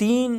3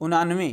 99।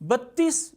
32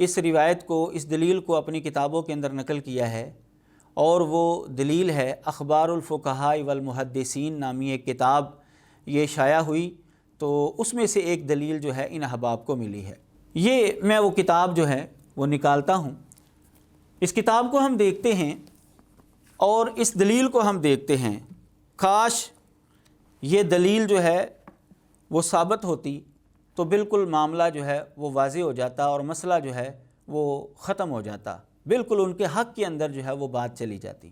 اس روایت کو، اس دلیل کو اپنی کتابوں کے اندر نقل کیا ہے، اور وہ دلیل ہے اخبار الفقہاء والمحدثین نامی ایک کتاب یہ شائع ہوئی، تو اس میں سے ایک دلیل جو ہے ان احباب کو ملی ہے۔ یہ میں وہ کتاب جو ہے وہ نکالتا ہوں، اس کتاب کو ہم دیکھتے ہیں اور اس دلیل کو ہم دیکھتے ہیں، کاش یہ دلیل جو ہے وہ ثابت ہوتی تو بالکل معاملہ جو ہے وہ واضح ہو جاتا اور مسئلہ جو ہے وہ ختم ہو جاتا، بالکل ان کے حق کے اندر جو ہے وہ بات چلی جاتی،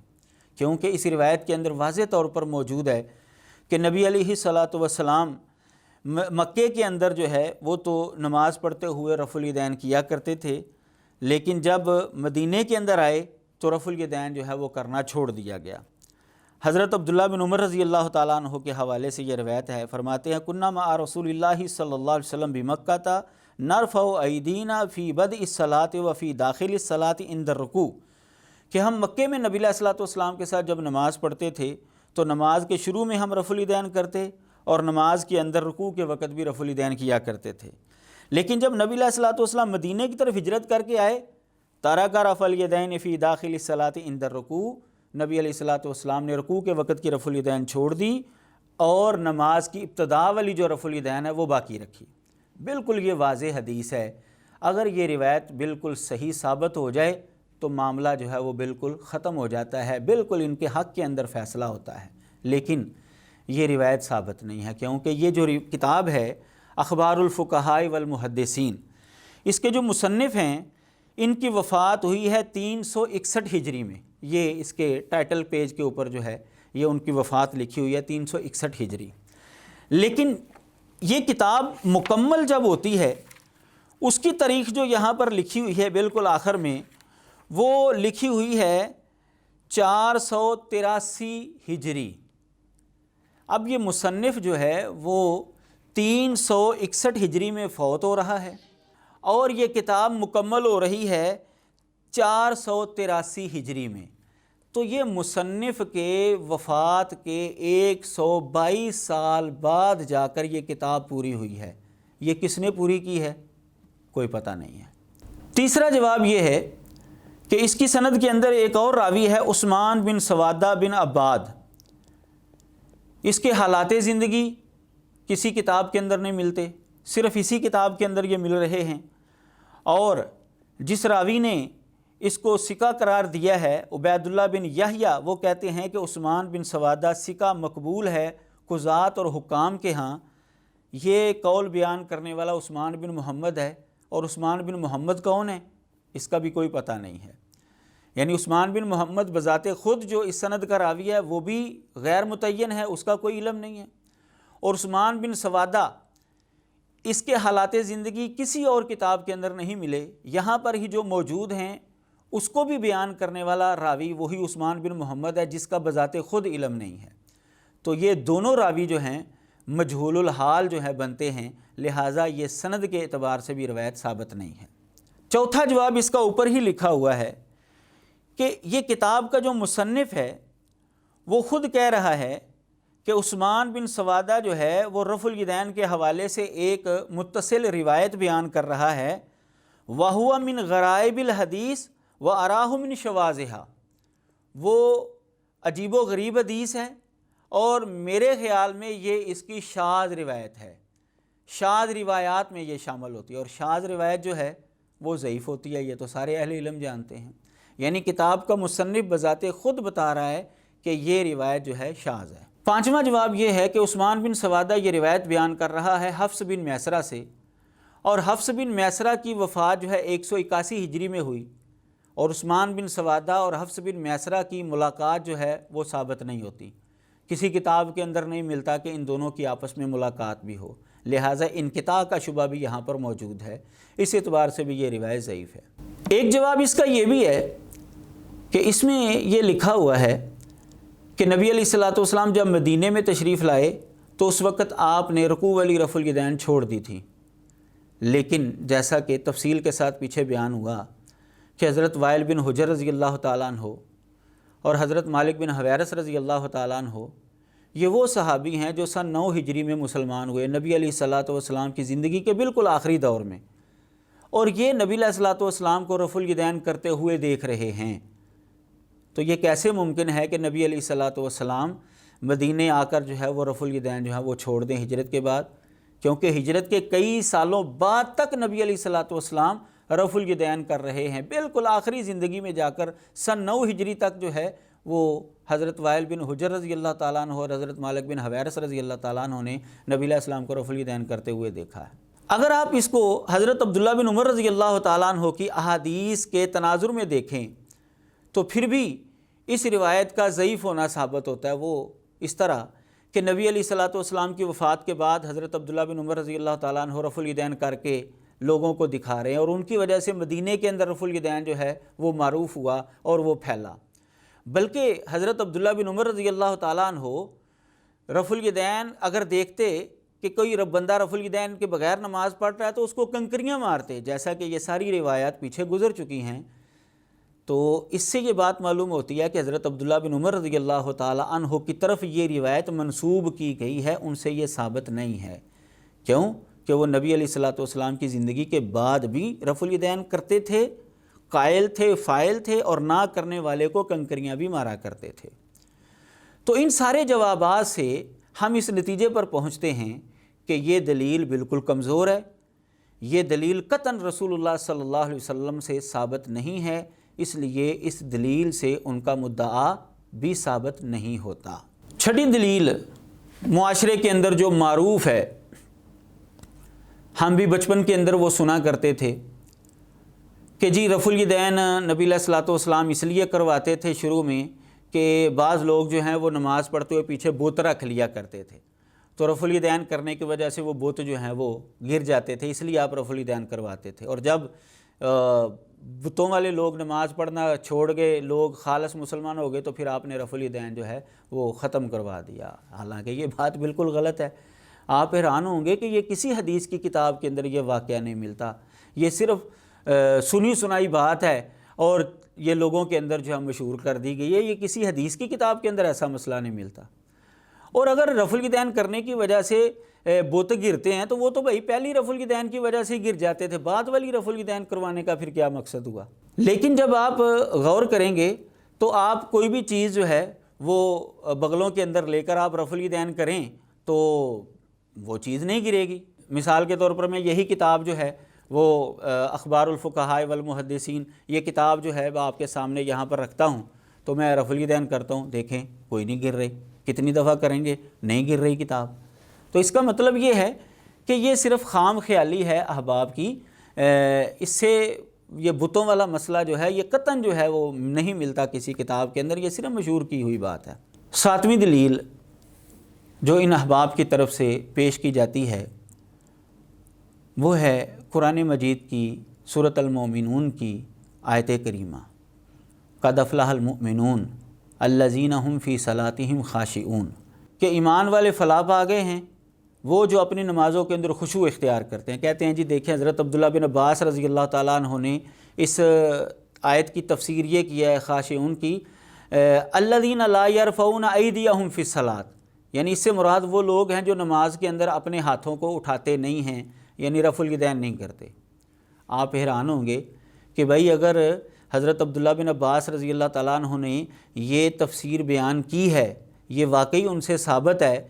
کیونکہ اس روایت کے اندر واضح طور پر موجود ہے کہ نبی علیہ الصلاۃ والسلام مکے کے اندر جو ہے وہ تو نماز پڑھتے ہوئے رفع الیدین کیا کرتے تھے، لیکن جب مدینے کے اندر آئے تو رفع الیدین جو ہے وہ کرنا چھوڑ دیا گیا۔ حضرت عبداللہ بن عمر رضی اللہ تعالیٰ عنہ کے حوالے سے یہ روایت ہے، فرماتے ہیں کننا مع رسول اللہ صلی اللہ علیہ وسلم بمکہ نرفع ایدینا فی بدء الصلاۃ وفی داخل الصلاۃ عند الرکوع، کہ ہم مکے میں نبی علیہ الصلوۃ والسلام کے ساتھ جب نماز پڑھتے تھے تو نماز کے شروع میں ہم رفع الیدین کرتے اور نماز کے اندر رکوع کے وقت بھی رفع الیدین کیا کرتے تھے، لیکن جب نبی علیہ الصلوۃ والسلام مدینے کی طرف ہجرت کر کے آئے ترک رفع الیدین فی داخل الصلاۃ عند الرکوع، نبی علیہ الصلوۃ والسلام نے رکوع کے وقت کی رفع الیدین چھوڑ دی اور نماز کی ابتدا والی جو رفع الیدین ہے وہ باقی رکھی۔ بالکل یہ واضح حدیث ہے، اگر یہ روایت بالکل صحیح ثابت ہو جائے تو معاملہ جو ہے وہ بالکل ختم ہو جاتا ہے، بالکل ان کے حق کے اندر فیصلہ ہوتا ہے، لیکن یہ روایت ثابت نہیں ہے، کیونکہ یہ جو کتاب ہے اخبار الفقہاء والمحدثین، اس کے جو مصنف ہیں ان کی وفات ہوئی ہے 361 ہجری میں، یہ اس کے ٹائٹل پیج کے اوپر جو ہے یہ ان کی وفات لکھی ہوئی ہے 361 ہجری، لیکن یہ کتاب مکمل جب ہوتی ہے اس کی تاریخ جو یہاں پر لکھی ہوئی ہے بالکل آخر میں، وہ لکھی ہوئی ہے 483 ہجری۔ اب یہ مصنف جو ہے وہ 361 ہجری میں فوت ہو رہا ہے اور یہ کتاب مکمل ہو رہی ہے 483 ہجری میں، تو یہ مصنف کے وفات کے 122 سال بعد جا کر یہ کتاب پوری ہوئی ہے۔ یہ کس نے پوری کی ہے کوئی پتہ نہیں ہے۔ تیسرا جواب یہ ہے کہ اس کی سند کے اندر ایک اور راوی ہے عثمان بن سوادہ بن عباد، اس کے حالات زندگی کسی کتاب کے اندر نہیں ملتے، صرف اسی کتاب کے اندر یہ مل رہے ہیں، اور جس راوی نے اس کو ثقہ قرار دیا ہے عبید اللہ بن یحییٰ، وہ کہتے ہیں کہ عثمان بن سوادہ ثقہ مقبول ہے قضات اور حکام کے ہاں۔ یہ قول بیان کرنے والا عثمان بن محمد ہے، اور عثمان بن محمد کون ہے اس کا بھی کوئی پتہ نہیں ہے، یعنی عثمان بن محمد بذات خود جو اس سند کا راوی ہے وہ بھی غیر متعین ہے، اس کا کوئی علم نہیں ہے، اور عثمان بن سوادہ اس کے حالات زندگی کسی اور کتاب کے اندر نہیں ملے، یہاں پر ہی جو موجود ہیں اس کو بھی بیان کرنے والا راوی وہی عثمان بن محمد ہے جس کا بذات خود علم نہیں ہے، تو یہ دونوں راوی جو ہیں مجہول الحال جو ہے بنتے ہیں، لہٰذا یہ سند کے اعتبار سے بھی روایت ثابت نہیں ہے۔ چوتھا جواب اس کا اوپر ہی لکھا ہوا ہے کہ یہ کتاب کا جو مصنف ہے وہ خود کہہ رہا ہے کہ عثمان بن سوادہ جو ہے وہ رفع الیدین کے حوالے سے ایک متصل روایت بیان کر رہا ہے، وَهُوَ مِنْ غَرَائِبِ الْحَدِيثِ وَأَرَاهُ مِنْ شَوَاذِهَا، وہ عجیب و غریب حدیث ہے اور میرے خیال میں یہ اس کی شاذ روایت ہے، شاذ روایات میں یہ شامل ہوتی ہے، اور شاذ روایت جو ہے وہ ضعیف ہوتی ہے، یہ تو سارے اہل علم جانتے ہیں، یعنی کتاب کا مصنف بذات خود بتا رہا ہے کہ یہ روایت جو ہے شاذ ہے۔ پانچواں جواب یہ ہے کہ عثمان بن سوادہ یہ روایت بیان کر رہا ہے حفص بن میسرہ سے، اور حفص بن میسرہ کی وفات جو ہے 181 ہجری میں ہوئی، اور عثمان بن سوادہ اور حفص بن میسرہ کی ملاقات جو ہے وہ ثابت نہیں ہوتی، کسی کتاب کے اندر نہیں ملتا کہ ان دونوں کی آپس میں ملاقات بھی ہو، لہٰذا انقطاع کا شبہ بھی یہاں پر موجود ہے، اس اعتبار سے بھی یہ روایت ضعیف ہے۔ ایک جواب اس کا یہ بھی ہے کہ اس میں یہ لکھا ہوا ہے کہ نبی علیہ الصلوۃ والسلام جب مدینے میں تشریف لائے تو اس وقت آپ نے رکوع والی رفع الیدین چھوڑ دی تھی، لیکن جیسا کہ تفصیل کے ساتھ پیچھے بیان ہوا کہ حضرت وائل بن حجر رضی اللہ تعالیٰ عنہ اور حضرت مالک بن حویرث رضی اللہ تعالیٰ عنہ یہ وہ صحابی ہیں جو سن 9 ہجری میں مسلمان ہوئے، نبی علیہ الصلوۃ والسلام کی زندگی کے بالکل آخری دور میں، اور یہ نبی علیہ الصلوۃ والسلام کو رفع الیدین کرتے ہوئے دیکھ رہے ہیں، تو یہ کیسے ممکن ہے کہ نبی علیہ الصلوۃ والسلام مدینے آ کر جو ہے وہ رفع الیدین جو ہے وہ چھوڑ دیں ہجرت کے بعد؟ کیونکہ ہجرت کے کئی سالوں بعد تک نبی علیہ الصلوۃ والسلام رفع الیدین کر رہے ہیں، بالکل آخری زندگی میں جا کر سن 9 ہجری تک جو ہے وہ حضرت وائل بن حجر رضی اللہ تعالیٰ عنہ اور حضرت مالک بن حویرث رضی اللہ تعالیٰ عنہ نے نبی علیہ السلام کو رفع الیدین کرتے ہوئے دیکھا ہے۔ اگر آپ اس کو حضرت عبداللہ بن عمر رضی اللہ تعالیٰ عنہ کی احادیث کے تناظر میں دیکھیں تو پھر بھی اس روایت کا ضعیف ہونا ثابت ہوتا ہے، وہ اس طرح کہ نبی علیہ الصلوۃ والسلام کی وفات کے بعد حضرت عبداللہ بن عمر رضی اللہ تعالیٰ عنہ رفع الیدین کر کے لوگوں کو دکھا رہے ہیں، اور ان کی وجہ سے مدینے کے اندر رفع الیدین جو ہے وہ معروف ہوا اور وہ پھیلا۔ بلکہ حضرت عبداللہ بن عمر رضی اللہ تعالیٰ عنہ رفع الیدین اگر دیکھتے کہ کوئی بندہ رفع الیدین کے بغیر نماز پڑھ رہا ہے تو اس کو کنکریاں مارتے، جیسا کہ یہ ساری روایات پیچھے گزر چکی ہیں۔ تو اس سے یہ بات معلوم ہوتی ہے کہ حضرت عبداللہ بن عمر رضی اللہ تعالیٰ عنہ کی طرف یہ روایت منسوب کی گئی ہے، ان سے یہ ثابت نہیں ہے۔ کیوں؟ کہ وہ نبی علیہ الصلوۃ والسلام کی زندگی کے بعد بھی رفع الیدین کرتے تھے، قائل تھے، فاعل تھے، اور نہ کرنے والے کو کنکریاں بھی مارا کرتے تھے۔ تو ان سارے جوابات سے ہم اس نتیجے پر پہنچتے ہیں کہ یہ دلیل بالکل کمزور ہے، یہ دلیل قطعاً رسول اللہ صلی اللہ علیہ وسلم سے ثابت نہیں ہے، اس لیے اس دلیل سے ان کا مدعا بھی ثابت نہیں ہوتا۔ چھٹی دلیل معاشرے کے اندر جو معروف ہے، ہم بھی بچپن کے اندر وہ سنا کرتے تھے کہ جی رفع الیدین نبی علیہ الصلوۃ والسلام اس لیے کرواتے تھے شروع میں کہ بعض لوگ جو ہیں وہ نماز پڑھتے ہوئے پیچھے بت رکھ لیا کرتے تھے، تو رفع الیدین کرنے کی وجہ سے وہ بت جو ہیں وہ گر جاتے تھے، اس لیے آپ رفع الیدین کرواتے تھے۔ اور جب بتوں والے لوگ نماز پڑھنا چھوڑ گئے، لوگ خالص مسلمان ہو گئے، تو پھر آپ نے رفع الیدین جو ہے وہ ختم کروا دیا۔ حالانکہ یہ بات بالکل غلط ہے۔ آپ حیران ہوں گے کہ یہ کسی حدیث کی کتاب کے اندر یہ واقعہ نہیں ملتا، یہ صرف سنی سنائی بات ہے اور یہ لوگوں کے اندر جو ہے مشہور کر دی گئی ہے، یہ کسی حدیث کی کتاب کے اندر ایسا مسئلہ نہیں ملتا۔ اور اگر رفع الیدین کرنے کی وجہ سے بت گرتے ہیں تو وہ تو بھائی پہلی رفع الیدین کی وجہ سے گر جاتے تھے، بعد والی رفع الیدین کروانے کا پھر کیا مقصد ہوا؟ لیکن جب آپ غور کریں گے تو آپ کوئی بھی چیز جو ہے وہ بغلوں کے اندر لے کر آپ رفع الیدین کریں تو وہ چیز نہیں گرے گی۔ مثال کے طور پر میں یہی کتاب جو ہے وہ اخبار الفقہاء والمحدثین، یہ کتاب جو ہے وہ آپ کے سامنے یہاں پر رکھتا ہوں، تو میں رفع الیدین کرتا ہوں، دیکھیں کوئی نہیں گر رہی، کتنی دفعہ کریں گے نہیں گر رہی کتاب۔ تو اس کا مطلب یہ ہے کہ یہ صرف خام خیالی ہے احباب کی، اس سے یہ بتوں والا مسئلہ جو ہے یہ قطعاً جو ہے وہ نہیں ملتا کسی کتاب کے اندر، یہ صرف مشہور کی ہوئی بات ہے۔ ساتویں دلیل جو ان احباب کی طرف سے پیش کی جاتی ہے وہ ہے قرآن مجید کی سورۃ المؤمنون کی آیت کریمہ، قد افلح المؤمنون الذین هم فی صلاتہم خاشعون، کہ ایمان والے فلاح پا گئے ہیں وہ جو اپنی نمازوں کے اندر خشوع اختیار کرتے ہیں۔ کہتے ہیں جی دیکھیں حضرت عبداللہ بن عباس رضی اللہ تعالیٰ عنہ نے اس آیت کی تفسیر یہ کیا ہے خاشعون کی، الذین لا یرفعون ایدیہم فی الصلاۃ، یعنی اس سے مراد وہ لوگ ہیں جو نماز کے اندر اپنے ہاتھوں کو اٹھاتے نہیں ہیں، یعنی رفع الیدین نہیں کرتے۔ آپ حیران ہوں گے کہ بھائی اگر حضرت عبداللہ بن عباس رضی اللہ تعالیٰ عنہ نے یہ تفسیر بیان کی ہے، یہ واقعی ان سے ثابت ہے،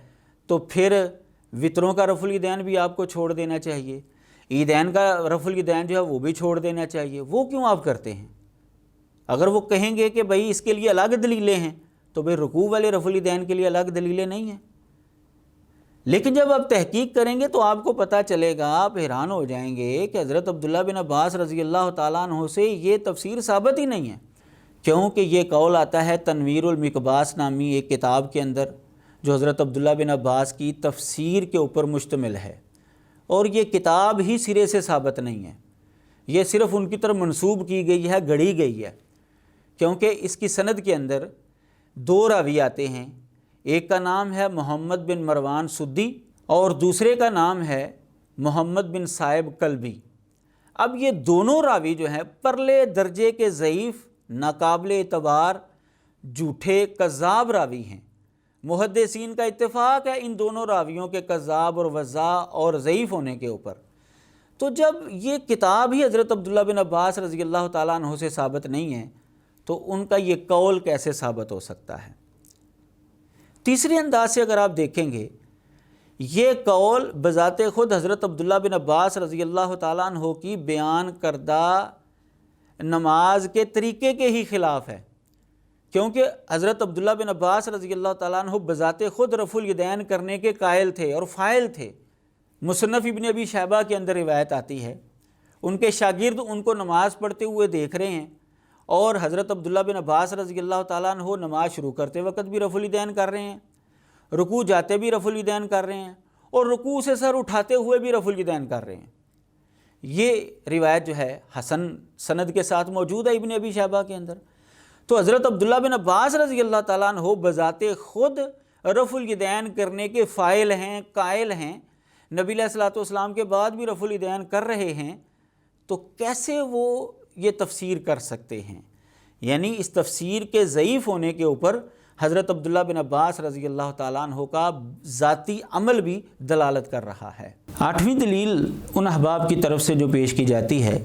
تو پھر وطروں کا رفع الیدین بھی آپ کو چھوڑ دینا چاہیے، عیدین کا رفع الیدین جو ہے وہ بھی چھوڑ دینا چاہیے۔ وہ کیوں آپ کرتے ہیں؟ اگر وہ کہیں گے کہ بھائی اس کے لیے الگ دلیلیں ہیں تو بھئی رکوع والے رفع الیدین کے لیے الگ دلیلیں نہیں ہیں۔ لیکن جب آپ تحقیق کریں گے تو آپ کو پتہ چلے گا، آپ حیران ہو جائیں گے کہ حضرت عبداللہ بن عباس رضی اللہ تعالیٰ عنہ سے یہ تفسیر ثابت ہی نہیں ہے، کیونکہ یہ قول آتا ہے تنویر المقباس نامی ایک کتاب کے اندر جو حضرت عبداللہ بن عباس کی تفسیر کے اوپر مشتمل ہے، اور یہ کتاب ہی سرے سے ثابت نہیں ہے، یہ صرف ان کی طرف منسوب کی گئی ہے، گڑھی گئی ہے، کیونکہ اس کی سند کے اندر دو راوی آتے ہیں، ایک کا نام ہے محمد بن مروان سدی اور دوسرے کا نام ہے محمد بن صائب کلبی۔ اب یہ دونوں راوی جو ہیں پرلے درجے کے ضعیف، ناقابل اعتبار، جھوٹے، کذاب راوی ہیں۔ محدثین کا اتفاق ہے ان دونوں راویوں کے کذاب اور وضاع اور ضعیف ہونے کے اوپر۔ تو جب یہ کتاب ہی حضرت عبداللہ بن عباس رضی اللہ تعالیٰ عنہ سے ثابت نہیں ہے تو ان کا یہ قول کیسے ثابت ہو سکتا ہے؟ تیسرے انداز سے اگر آپ دیکھیں گے، یہ قول بذات خود حضرت عبداللہ بن عباس رضی اللہ تعالیٰ عنہ کی بیان کردہ نماز کے طریقے کے ہی خلاف ہے، کیونکہ حضرت عبداللہ بن عباس رضی اللہ تعالیٰ عنہ بذات خود رفع الیدین کرنے کے قائل تھے اور فاعل تھے۔ مصنف ابن ابی شیبہ کے اندر روایت آتی ہے، ان کے شاگرد ان کو نماز پڑھتے ہوئے دیکھ رہے ہیں اور حضرت عبداللہ بن عباس رضی اللہ تعالیٰ عنہ نماز شروع کرتے وقت بھی رفع الیدین کر رہے ہیں، رکوع جاتے بھی رفع الیدین کر رہے ہیں، اور رکوع سے سر اٹھاتے ہوئے بھی رفع الیدین کر رہے ہیں۔ یہ روایت جو ہے حسن سند کے ساتھ موجود ہے ابن ابی شیبہ کے اندر۔ تو حضرت عبداللہ بن عباس رضی اللہ تعالیٰ عنہ بذات خود رفع الیدین کرنے کے فاعل ہیں، قائل ہیں، نبی علیہ الصلوۃ والسلام کے بعد بھی رفع الیدین کر رہے ہیں، تو کیسے وہ یہ تفسیر کر سکتے ہیں؟ یعنی اس تفسیر کے ضعیف ہونے کے اوپر حضرت عبداللہ بن عباس رضی اللہ تعالیٰ عنہ کا ذاتی عمل بھی دلالت کر رہا ہے۔ 8ویں دلیل ان احباب کی طرف سے جو پیش کی جاتی ہے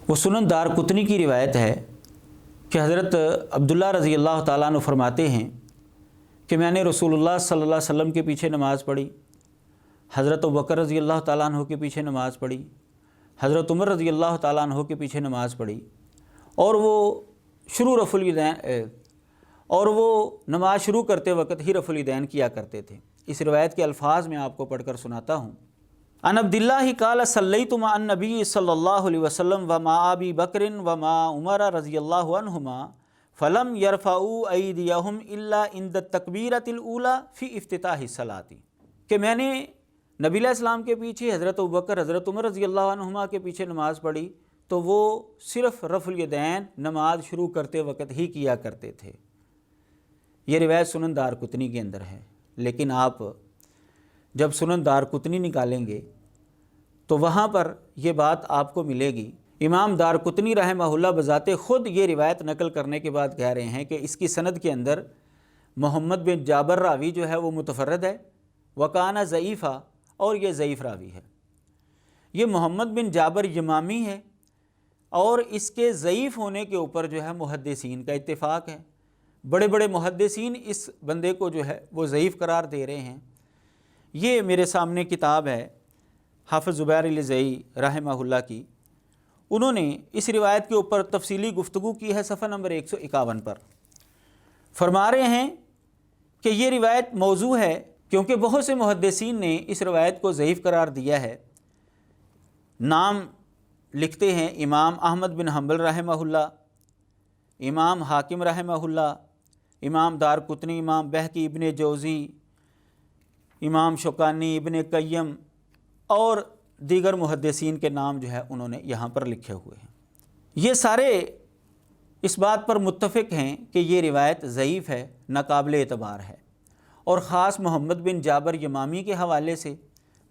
وہ سنن دارقطنی کی روایت ہے کہ حضرت عبداللہ رضی اللہ تعالیٰ عنہ فرماتے ہیں کہ میں نے رسول اللہ صلی اللہ علیہ وسلم کے پیچھے نماز پڑھی، حضرت ابوبکر رضی اللہ تعالیٰ عنہ کے پیچھے نماز پڑھی، حضرت عمر رضی اللہ تعالیٰ عنہ کے پیچھے نماز پڑھی، اور وہ نماز شروع کرتے وقت ہی رفع الیدین کیا کرتے تھے۔ اس روایت کے الفاظ میں آپ کو پڑھ کر سناتا ہوں۔ عن عبداللہ قال صلیت مع النبی صلی اللہ علیہ وسلم ومع ابی بکر ومع عمر رضی اللہ عنہما فلم یرفعوا ایدیہم الا عند التکبیرۃ الاولی فی افتتاح الصلاۃ، کہ میں نے نبی علیہ السلام کے پیچھے حضرت ابوبکر حضرت عمر رضی اللہ عنہما کے پیچھے نماز پڑھی تو وہ صرف رفع الیدین نماز شروع کرتے وقت ہی کیا کرتے تھے۔ یہ روایت سنن دارقطنی کے اندر ہے، لیکن آپ جب سنن دارقطنی نکالیں گے تو وہاں پر یہ بات آپ کو ملے گی۔ امام دارقطنی رحمہ اللہ بذات خود یہ روایت نقل کرنے کے بعد کہہ رہے ہیں کہ اس کی سند کے اندر محمد بن جابر راوی جو ہے وہ متفرد ہے، وکانہ ضعیفہ، اور یہ ضعیف راوی ہے۔ یہ محمد بن جابر یمامی ہے اور اس کے ضعیف ہونے کے اوپر جو ہے محدثین کا اتفاق ہے۔ بڑے بڑے محدثین اس بندے کو جو ہے وہ ضعیف قرار دے رہے ہیں۔ یہ میرے سامنے کتاب ہے حافظ زبیر الجزئی رحمہ اللہ کی، انہوں نے اس روایت کے اوپر تفصیلی گفتگو کی ہے صفحہ نمبر 151 پر۔ فرما رہے ہیں کہ یہ روایت موضوع ہے کیونکہ بہت سے محدثین نے اس روایت کو ضعیف قرار دیا ہے۔ نام لکھتے ہیں امام احمد بن حنبل رحمہ اللہ، امام حاکم رحمہ اللہ، امام دارقطنی، امام بہقی، ابن جوزی، امام شوکانی، ابن قیم اور دیگر محدثین کے نام جو ہے انہوں نے یہاں پر لکھے ہوئے ہیں۔ یہ سارے اس بات پر متفق ہیں کہ یہ روایت ضعیف ہے، ناقابل اعتبار ہے، اور خاص محمد بن جابر یمامی کے حوالے سے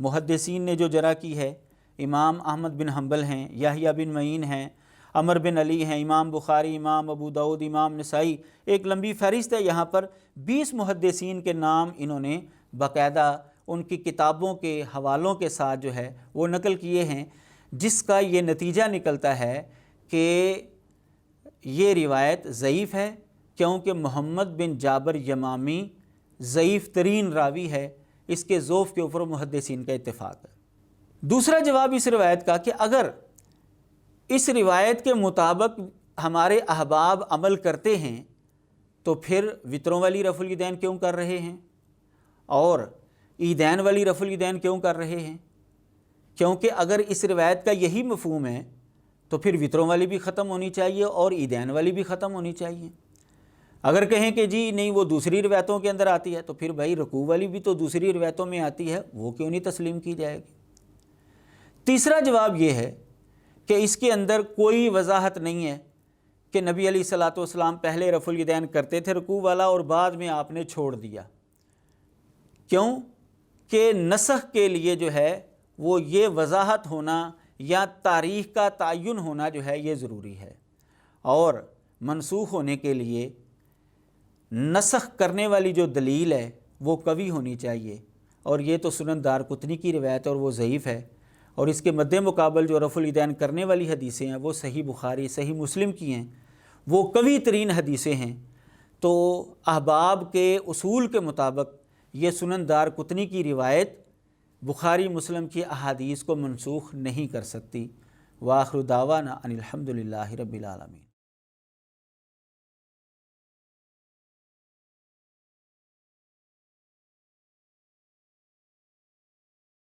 محدثین نے جو جرح کی ہے، امام احمد بن حنبل ہیں، یحییٰ بن معین ہیں، عمر بن علی ہیں، امام بخاری، امام ابو داؤد، امام نسائی، ایک لمبی فہرست ہے۔ یہاں پر 20 محدثین کے نام انہوں نے باقاعدہ ان کی کتابوں کے حوالوں کے ساتھ جو ہے وہ نقل کیے ہیں، جس کا یہ نتیجہ نکلتا ہے کہ یہ روایت ضعیف ہے، کیونکہ محمد بن جابر یمامی ضعیف ترین راوی ہے۔ اس کے ضعف کے اوپر محدثین کا اتفاق ہے۔ دوسرا جواب اس روایت کا کہ اگر اس روایت کے مطابق ہمارے احباب عمل کرتے ہیں تو پھر وطروں والی رفع الیدین کیوں کر رہے ہیں اور عیدین والی رفع الیدین کیوں کر رہے ہیں؟ کیونکہ اگر اس روایت کا یہی مفہوم ہے تو پھر وطروں والی بھی ختم ہونی چاہیے اور عیدین والی بھی ختم ہونی چاہیے۔ اگر کہیں کہ جی نہیں وہ دوسری روایتوں کے اندر آتی ہے تو پھر بھائی رکوع والی بھی تو دوسری روایتوں میں آتی ہے، وہ کیوں نہیں تسلیم کی جائے گی؟ تیسرا جواب یہ ہے کہ اس کے اندر کوئی وضاحت نہیں ہے کہ نبی علیہ الصلوۃ والسلام پہلے رفع الیدین کرتے تھے رکوع والا اور بعد میں آپ نے چھوڑ دیا۔ کیوں کہ نسخ کے لیے جو ہے وہ یہ وضاحت ہونا یا تاریخ کا تعین ہونا جو ہے یہ ضروری ہے، اور منسوخ ہونے کے لیے نسخ کرنے والی جو دلیل ہے وہ قوی ہونی چاہیے، اور یہ تو سنن دارقطنی کی روایت ہے اور وہ ضعیف ہے، اور اس کے مد مقابل جو رفع الیدین کرنے والی حدیثیں ہیں وہ صحیح بخاری صحیح مسلم کی ہیں، وہ قوی ترین حدیثیں ہیں۔ تو احباب کے اصول کے مطابق یہ سنن دارقطنی کی روایت بخاری مسلم کی احادیث کو منسوخ نہیں کر سکتی۔ وآخر دعوانا ان الحمد للہ رب العالمین۔